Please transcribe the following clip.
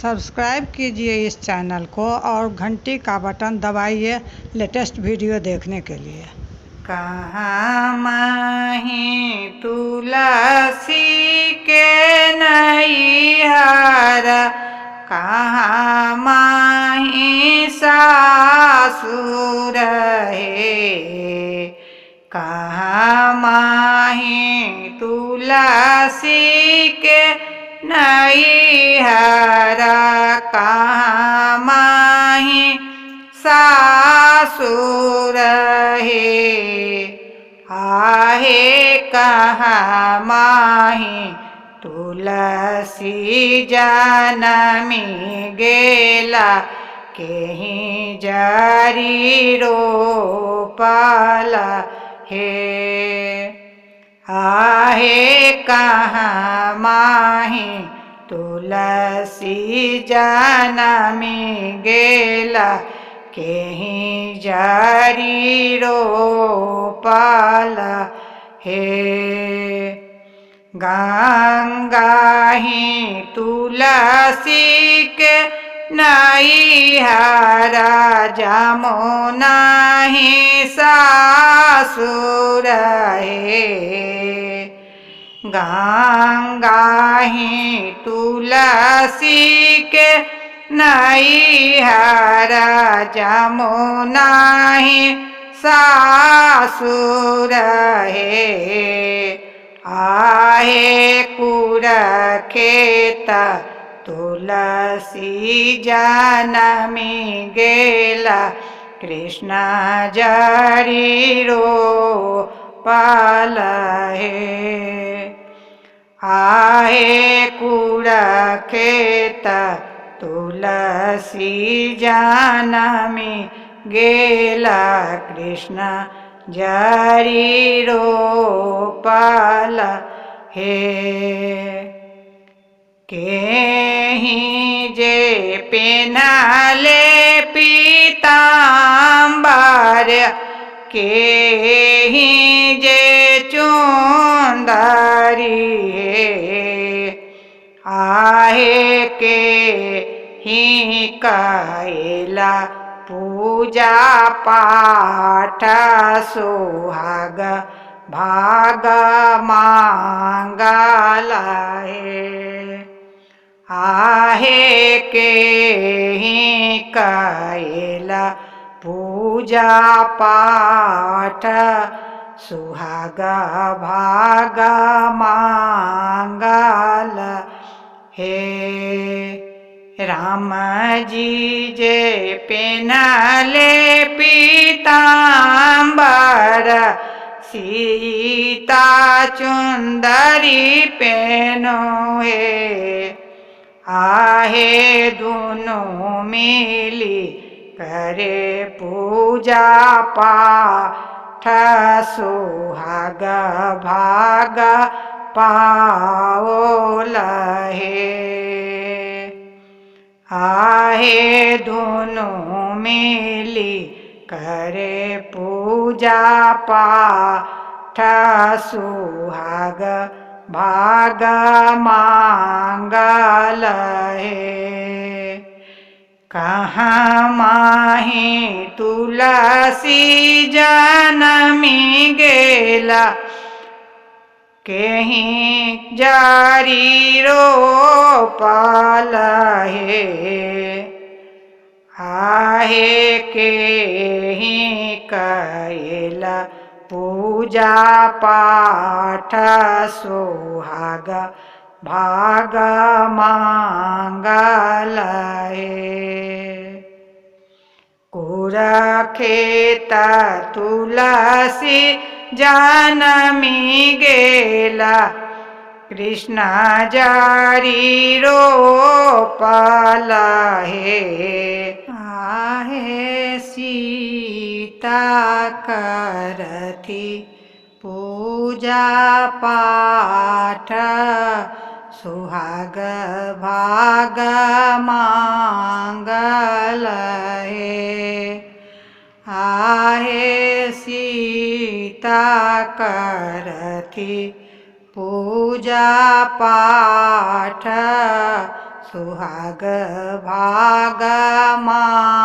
Subscribe कीजिए इस channel को और घंटी का बटन दबाइए लेटेस्ट वीडियो देखने के लिए। कहाँ माही तुलसी के नैहर, कहाँ माही सासुर हे, कहाँ माही तुलसी के नैहर, कहाँ माही सासुर हे, आहे कहाँ माही तुलसी जनमी गेला, केहि जरी रोपल हे, आहे कहाँ माही तुलसी जनमी गेला, केहि जरी रोपल हे। गंगा ही तुलसी के नैहर, जमुना ही सासुर हे, गंगा ही तुलसी के नैहर, जमुना ही सासुर हे, आहे कुरखेत तुलसी जनमी गेला, कृष्ण जरी रोपल हे, आहे कुरखेत तुलसी जनमी गेला, कृष्ण जरी रोपल हे। केहि जे पेन्हले पीताम्बर, केहि जे चुंदरी हे, आहे केहि कैला पूजा पाठ, सुहाग भाग मांगल हे, आहे केहि कैला पूजा पाठ, सुहाग भाग मांगल हे। राम जी जे पेन्हले पीताम्बर, सीता चुंदरी पेनो हे, आहे दोनों मिली करे पूजा पाठ, सुहाग भाग पाओल हे, आहे दोनों मिली करे पूजा पाठ, सुहाग भाग मांगल हे। कहाँ माही तुलसी जनमी गेला, केहि जरी रोपल हे, आहे केहि कैला पूजा पाठ, सुहाग भाग मांगल हे। कुरखेत तुलसी जनमी गेला, कृष्ण जरी रोपल हे, आहे सीता करती पूजा पाठ, सुहाग भाग मांगल हे, आहे सीता करती पूजा पाठ, सुहाग भाग मांगली